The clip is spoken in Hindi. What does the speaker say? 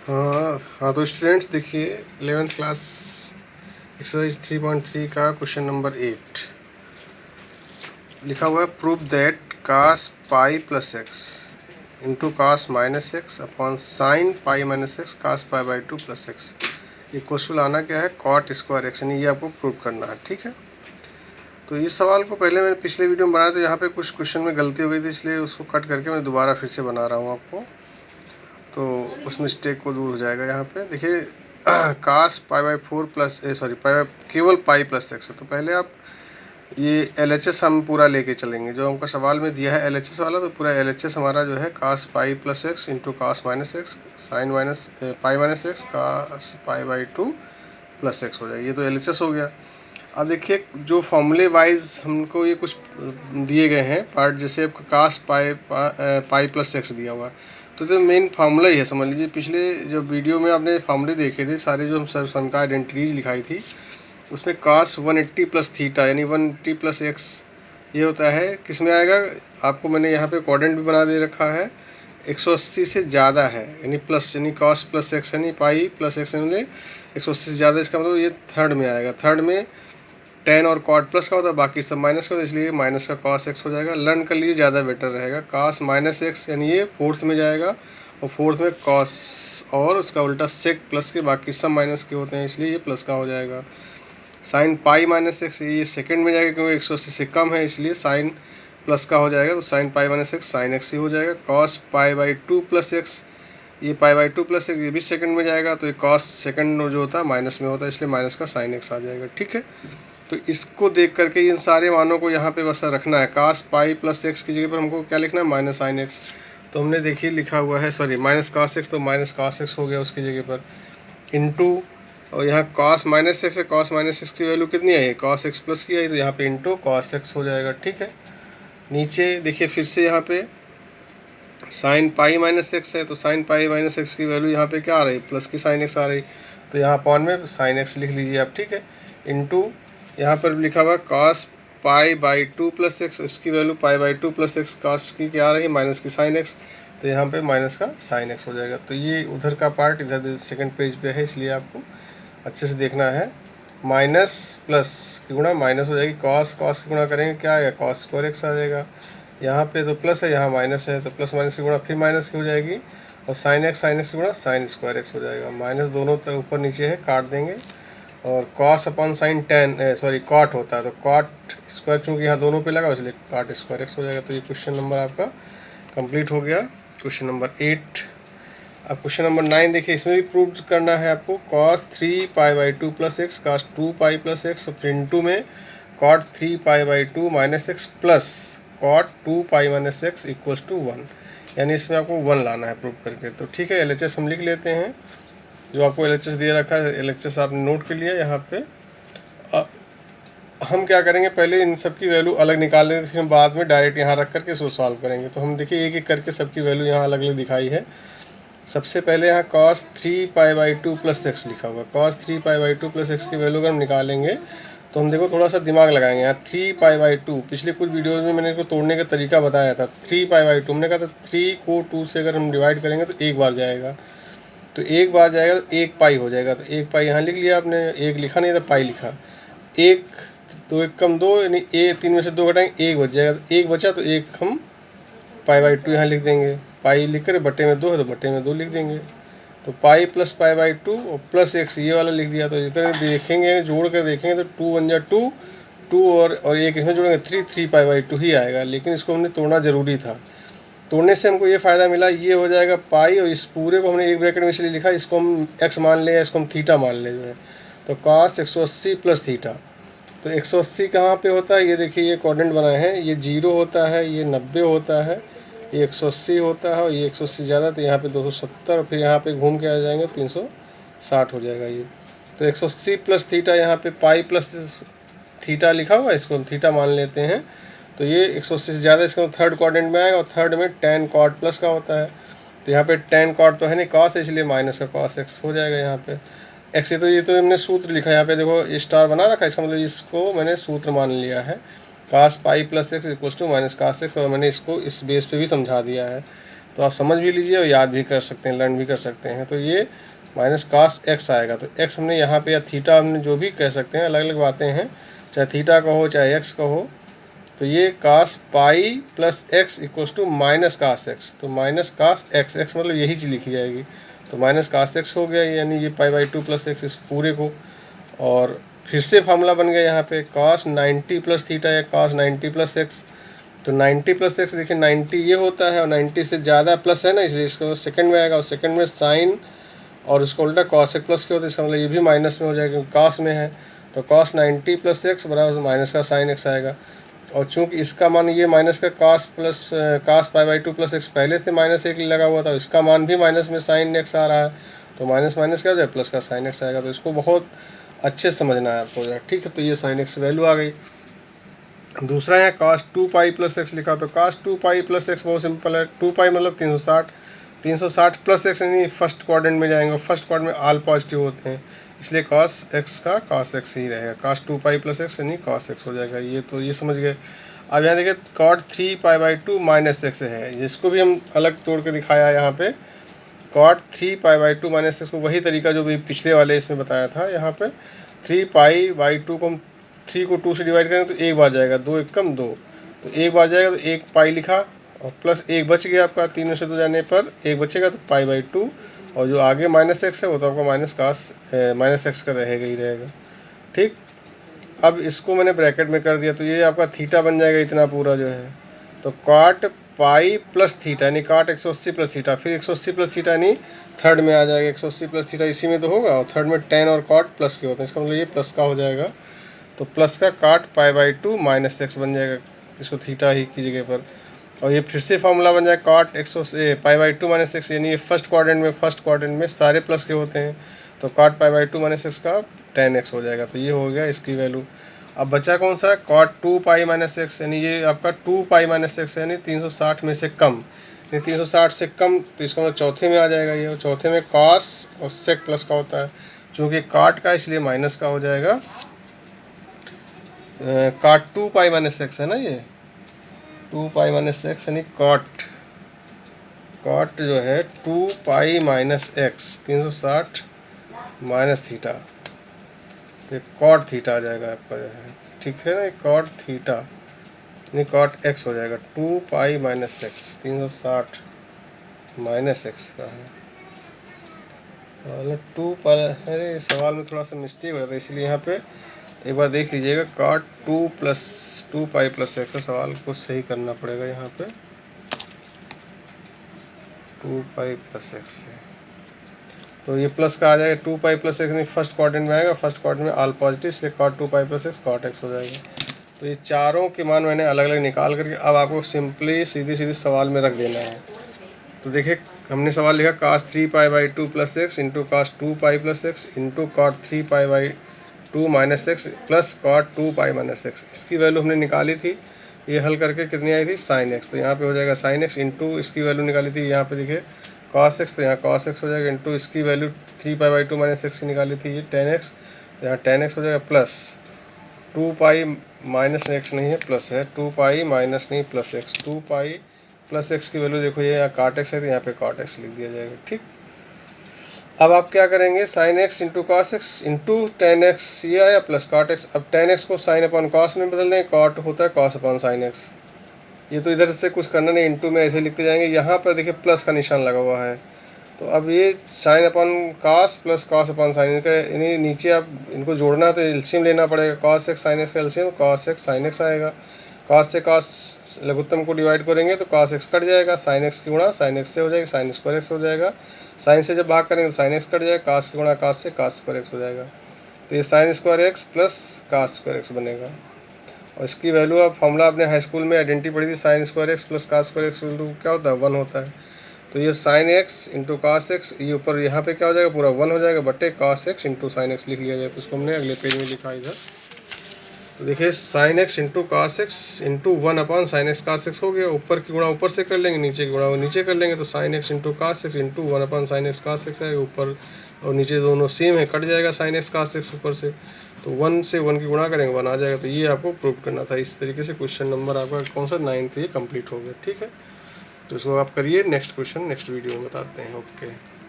हाँ हाँ, तो स्टूडेंट्स देखिए 11th क्लास एक्सरसाइज 3.3 का क्वेश्चन नंबर 8 लिखा हुआ है। Prove that cos pi plus x into cos minus x upon sine pi minus x cos pi by two plus x equal आना क्या है, कॉट स्क्वायर एक्स, यानी ये आपको प्रूव करना है। ठीक है, तो इस सवाल को पहले मैंने पिछले वीडियो में बनाया, तो यहाँ पे कुछ क्वेश्चन में गलती हो गई थी, इसलिए उसको कट करके मैं दोबारा फिर से बना रहा हूँ आपको, तो उस मिस्टेक को दूर हो जाएगा। यहाँ पे देखिए cos pi by 4 plus pi by केवल पाई प्लस एक्स है, तो पहले आप ये LHS हम पूरा लेके चलेंगे। जो हमको सवाल में दिया है LHS वाला, तो पूरा LHS हमारा जो है cos pi plus x into cos minus X sine minus pi minus x cos pi by two plus X हो जाएगा। ये तो LHS हो गया। अब देखिए जो फॉर्मूले वाइज हमको ये कुछ दिए गए हैं पार्ट, जैसे कास पाई प्लस एक्स दिया हुआ है, तो मेन फार्मूला ही है, समझ लीजिए। पिछले जो वीडियो में आपने फार्मूले देखे थे सारे, जो हम सर का आइडेंटिटीज लिखाई थी, उसमें कास 180 प्लस थीटा यानी 180 प्लस एक्स ये होता है। किस में आएगा, आपको मैंने यहाँ पे कोऑर्डिनेट भी बना दे रखा है, 180 से ज़्यादा है यानी प्लस, यानी कॉस प्लस एक्स यानी पाई प्लस एक्स यानी 180 से ज़्यादा, इसका मतलब ये थर्ड में आएगा। थर्ड में टेन और कॉट प्लस का होता है, बाकी सब माइनस का होता है, इसलिए माइनस का कॉस एक्स हो जाएगा। लर्न कर लीजिए, ज़्यादा बेटर रहेगा। कास माइनस एक्स यानी ये फोर्थ में जाएगा, और फोर्थ में कॉस और उसका उल्टा सेक प्लस के, बाकी सब माइनस के होते हैं, इसलिए ये प्लस का हो जाएगा। साइन पाई माइनस एक्स ये सेकंड में जाएगा, क्योंकि 180 से कम है, इसलिए साइन प्लस का हो जाएगा, तो sine pi minus X sine X ही हो जाएगा। Cos pi by two plus X, ये pi by two plus X ये भी सेकंड में जाएगा, तो ये कॉस सेकंड जो होता है माइनस में होता है, इसलिए माइनस का साइन एक्स आ जाएगा। ठीक है, तो इसको देख करके इन सारे मानों को यहाँ पे बस रखना है। कास पाई प्लस एक्स की जगह पर हमको क्या लिखना है, माइनस साइन एक्स। तो हमने देखिए लिखा हुआ है माइनस कास एक्स, तो माइनस कास एक्स हो गया उसकी जगह पर, इंटू, और यहाँ कॉस माइनस एक्स है, कॉस माइनस एक्स की वैल्यू कितनी आई है, कॉस एक्स प्लस की आई, तो यहाँ पे इंटू कॉस एक्स हो जाएगा। ठीक है, नीचे देखिए फिर से यहाँ पे साइन पाई माइनस एक्स है, तो साइन पाई माइनस एक्स की वैल्यू यहाँ पे क्या आ रही है, प्लस की साइन एक्स आ रही, तो यहाँ अपॉन में साइन एक्स लिख लीजिए आप। ठीक है, इंटू यहाँ पर लिखा हुआ cos pi by two plus X, इसकी value pi by two plus x, cos की क्या आ रही है, माइनस की साइन एक्स, तो यहाँ पे माइनस का साइन एक्स हो जाएगा। तो ये उधर का पार्ट इधर सेकंड पेज पे है, इसलिए आपको अच्छे से देखना है। माइनस प्लस की गुणा माइनस हो जाएगी, कॉस कॉस की गुणा करेंगे क्या आएगा, कॉस स्क्वायर एक्स आ जाएगा। यहाँ पे तो प्लस है, यहाँ माइनस है, तो प्लस माइनस की गुणा फिर माइनस की हो जाएगी, और साइन एक्स की गुणा साइन स्क्वायर एक्स हो जाएगा। माइनस दोनों तरफ ऊपर नीचे है, काट देंगे, और कॉस अपॉन साइन कॉट होता है, तो कॉट स्क्वायर चूँकि यहाँ दोनों पे लगा, इसलिए कॉट स्क्वायर एक्स हो जाएगा। तो ये क्वेश्चन नंबर आपका कंप्लीट हो गया, क्वेश्चन नंबर 8। अब क्वेश्चन नंबर 9 देखिए, इसमें भी प्रूव करना है आपको। Cos 3 pi by two plus x cos 2 pi plus x, फिर इंटू में cot 3 pi by two minus x plus cot 2 pi minus x equals to 1, यानी इसमें आपको 1 लाना है प्रूव करके। तो ठीक है, LHS हम लिख लेते हैं, जो आपको LHS दे रखा है, LHS आपने नोट कर लिया यहाँ पे। अब हम क्या करेंगे, पहले इन सब की वैल्यू अलग निकाल लेंगे, फिर हम बाद में डायरेक्ट यहाँ रख करके इसको सॉल्व करेंगे। तो हम देखिए एक एक करके सबकी वैल्यू यहाँ अलग अलग दिखाई है। सबसे पहले यहाँ cos 3 pi by two plus x लिखा हुआ, cos 3 pi by two plus x की वैल्यू अगर हम निकालेंगे, तो हम देखो थोड़ा सा दिमाग लगाएंगे। यहाँ 3 पाई बाई टू, पिछले कुछ वीडियोज़ में मैंने इसको तोड़ने का तरीका बताया था। 3 पाई बाई टू हमने कहा था 3 को 2 से अगर हम डिवाइड करेंगे तो एक बार जाएगा, तो एक बार जाएगा तो एक पाई हो जाएगा, तो एक पाई यहाँ लिख लिया आपने, एक लिखा नहीं था पाई लिखा। एक दो एक कम दो, यानी ए 3 में से 2 घटाएंगे एक बच जाएगा, तो एक बचा तो एक हम पाई बाई टू यहाँ लिख देंगे, पाई लिख कर बटे में 2 है तो बटे में 2 लिख देंगे। तो pi plus pi by to और प्लस एक्स ये वाला लिख दिया। तो इधर देखेंगे, जोड़ कर देखेंगे तो 2 1 जा 2, 2 और एक इसमें जोड़ेंगे 3 पाई बाई टू ही आएगा, लेकिन इसको हमने तोड़ना ज़रूरी था। तोड़ने से हमको ये फ़ायदा मिला, ये हो जाएगा पाई, और इस पूरे को हमने एक ब्रैकेट में इसलिए लिखा, इसको हम एक्स मान लें या इसको हम थीटा मान लें जो है, तो कॉस 180 प्लस थीटा। तो 180 कहाँ पे होता है, ये देखिए ये कोऑर्डिनेट बनाए हैं, ये 0 होता है, ये 90 होता है, ये 180 होता है, और ये 180 ज़्यादा, तो यहाँ पे 270, और फिर यहाँ पे घूम के आ जाएंगे 360 हो जाएगा ये। तो 180 प्लस थीटा, यहाँ पे पाई प्लस थीटा लिखा हुआ है, इसको हम थीटा मान लेते हैं। तो ये 180 से ज़्यादा, इसका थर्ड क्वाड्रेंट में आएगा, और थर्ड में tan कॉट प्लस का होता है, तो यहाँ पे tan कॉट तो है नहीं, कॉस है, इसलिए माइनस का कॉस एक्स हो जाएगा यहाँ पे एक्स। ये तो हमने सूत्र लिखा है, यहाँ पे देखो ये स्टार बना रखा है, इसका मतलब इसको मैंने सूत्र मान लिया है, cos pi plus X equals to minus cos X, और मैंने इसको इस बेस पे भी समझा दिया है। तो आप समझ भी लीजिए और याद भी कर सकते हैं, लर्न भी कर सकते हैं। तो ये माइनस कास एक्स आएगा। तो एक्स हमने यहाँ पे या थीटा हमने जो भी कह सकते हैं, अलग अलग बातें हैं, चाहे थीटा कहो चाहे एक्स कहो। तो ये cos pi plus X equals to minus cos X. तो माइनस कास एक्स, एक्स मतलब यही चीज़ लिखी जाएगी। तो माइनस कास एक्स हो गया, यानी ये पाई बाई 2 प्लस एक्स इस पूरे को। और फिर से फार्मूला बन गया यहाँ पे cos 90 प्लस थीटा या cos 90 प्लस एक्स। तो 90 प्लस एक्स देखिए 90 ये होता है और 90 से ज़्यादा प्लस है ना, इसलिए इसको सेकंड में आएगा। और सेकंड में साइन और उसको उल्टा cos एक प्लस के होता है, इसका मतलब ये भी माइनस में हो जाएगा क्योंकि cos में है। तो cos 90 प्लस एक्स बराबर माइनस का साइन एक्स आएगा। और चूंकि इसका मान ये माइनस का cos pi by 2 plus x पहले से माइनस एक लगा हुआ था, इसका मान भी माइनस में साइन एक्स आ रहा है। तो माइनस माइनस क्या हो जाए, प्लस का साइन एक्स आएगा। तो इसको बहुत अच्छे से समझना है आपको, ठीक है। तो ये साइन एक्स वैल्यू आ गई। दूसरा है cos 2 पाई प्लस एक्स लिखा। तो cos 2 पाई प्लस एक्स बहुत सिंपल है। 2 पाई मतलब 360, 360 प्लस एक्स यानी फर्स्ट क्वाड्रेंट में जाएंगे। फर्स्ट क्वाड्रेंट में ऑल पॉजिटिव होते हैं, इसलिए cos एक्स का cos एक्स ही रहेगा। cos 2 पाई प्लस एक्स यानी cos एक्स हो जाएगा। ये तो ये समझ गए। अब यहाँ देखिए cot 3 pi by 2 minus x है, जिसको भी हम अलग तोड़ के दिखाया है यहाँ पे। cot 3 pi by 2 minus x को वही तरीका जो भी पिछले वाले इसमें बताया था। यहाँ पे 3 पाई बाई 2 को हम 3 को 2 से डिवाइड करेंगे तो एक बार जाएगा, 2 एकम 2, तो एक बार जाएगा तो 1 पाई लिखा और प्लस 1 बच गया आपका, 3 में से 2 जाने पर 1 बचेगा तो पाई बाई 2। और जो आगे माइनस एक्स है वो तो आपका माइनस एक्स का रहेगा ही रहेगा, ठीक। अब इसको मैंने ब्रैकेट में कर दिया तो ये आपका थीटा बन जाएगा इतना पूरा जो है। तो cot पाई प्लस थीटा यानी cot 180 प्लस थीटा, फिर 180 प्लस थीटा यानी थर्ड में आ जाएगा। 180 प्लस थीटा इसी में तो होगा और थर्ड में tan और cot प्लस के होते हैं, इसका मतलब ये प्लस का हो जाएगा। तो प्लस का cot pi by 2 minus x बन जाएगा, इसको थीटा ही की जगह पर। और ये फिर से फार्मूला बन जाएगा cot 180 pi by 2 minus x, यानी ये फर्स्ट क्वाड्रेंट में सारे प्लस के होते हैं। तो cot pi by 2 minus x का tan एक्स हो जाएगा। तो ये हो गया इसकी वैल्यू। अब बचा कौन सा, cot 2 पाई माइनस एक्स, यानी ये आपका 2 पाई माइनस एक्स यानी 360 में से कम, यानी 360 से कम, तो इसका मतलब चौथे में आ जाएगा ये। और चौथे में cos और sec प्लस का होता है, चूँकि cot का इसलिए माइनस का हो जाएगा। cot 2 पाई माइनस एक्स है ना, ये 2 पाई माइनस एक्स यानी cot जो है 2 pi minus x 360 minus theta, तो cot थीटा आ जाएगा आपका जो है, ठीक है ना। cot थीटा यानी cot एक्स हो जाएगा 2 pi minus x 360 minus x का है। मतलब 2 पाई, अरे सवाल में थोड़ा सा मिस्टेक हो जाता है, इसलिए यहाँ पे एक बार देख लीजिएगा। cot 2 पाई प्लस एक्स है, सवाल को सही करना पड़ेगा यहाँ पे। 2 पाई प्लस एक्स है तो ये प्लस का आ जाएगा। 2 पाई प्लस एक्स नहीं फर्स्ट क्वाड्रेंट में आएगा, फर्स्ट क्वाड्रेंट में ऑल पॉजिटिव, इसलिए cot 2 pi plus x cot x हो जाएगा। तो ये चारों के मान मैंने अलग अलग निकाल करके अब आपको सिंपली सीधी सीधी सवाल में रख देना है। तो देखिए हमने सवाल लिखा cos 3 pi by 2 plus x into cos 2 pi plus x into cot 3 pi by 2 minus x plus cot 2 pi minus x. इसकी वैल्यू हमने निकाली थी, ये हल करके कितनी आई थी, साइन एक्स। तो यहाँ पे हो जाएगा साइन एक्स इंटू इसकी वैल्यू निकाली थी यहाँ पे देखिए cos एक्स, तो यहाँ cos एक्स हो जाएगा इंटू इसकी value 3 pi by 2 minus x की निकाली थी ये tan एक्स, तो यहाँ tan एक्स हो जाएगा प्लस 2 पाई माइनस एक्स नहीं है प्लस है, 2 पाई माइनस नहीं plus x, 2 pi plus x की वैल्यू देखो ये यहाँ cot एक्स है तो यहाँ पे cot एक्स लिख दिया जाएगा, ठीक। अब आप क्या करेंगे, sine x into cos x into tan x ये आया प्लस cot एक्स। अब tan एक्स को साइन अपॉन cos में बदल देंगे, cot होता है cos अपॉन साइन एक्स। ये तो इधर से कुछ करना नहीं, इंटू में ऐसे लिखते जाएंगे। यहाँ पर देखिए प्लस का निशान लगा हुआ है, तो अब ये sine upon cos plus cos upon sine का, यानी नीचे आप इनको जोड़ना है तो एलसीएम लेना पड़ेगा। cos एक्स साइन एक्स का LCM cos x sine x आएगा। cos से cos लघुत्तम को डिवाइड करेंगे तो cos एक्स कट जाएगा, साइन एक्स की गुणा साइन एक्स से हो जाएगा, साइन स्क्वायर एक्स हो जाएगा। साइन से जब भाग करेंगे तो साइन एक्स कट जाएगा, cos की गुणा cos से cos स्क्वायर एक्स हो जाएगा। तो ये sine square x plus cos square x बनेगा। और इसकी वैल्यू आप फॉर्मूला अपने हाई स्कूल में आइडेंटिटी पढ़ी थी, sine square x plus cos square x क्या होता है, 1 होता है। तो ये sine x into cos x, ये ऊपर यहाँ पे क्या हो जाएगा, पूरा 1 हो जाएगा बटे cos x into sine x लिख लिया जाए। तो उसको हमने अगले पेज में लिखा इधर। तो देखिए sine x into cos x into 1 upon sine x cos x हो गया। ऊपर की गुणा ऊपर से कर लेंगे, नीचे की गुणा वो नीचे कर लेंगे, तो sine x into cos x into 1 upon sine x cos x आएगा। ऊपर और नीचे दोनों सेम है, कट जाएगा साइन एक्स cos एक्स ऊपर से, तो 1 से 1 की गुणा करेंगे 1 आ जाएगा। तो ये आपको प्रूव करना था। इस तरीके से क्वेश्चन नंबर आपका कौन सा 9th ये कंप्लीट हो गया, ठीक है। तो इसको आप करिए, नेक्स्ट क्वेश्चन नेक्स्ट वीडियो में बताते हैं। ओके।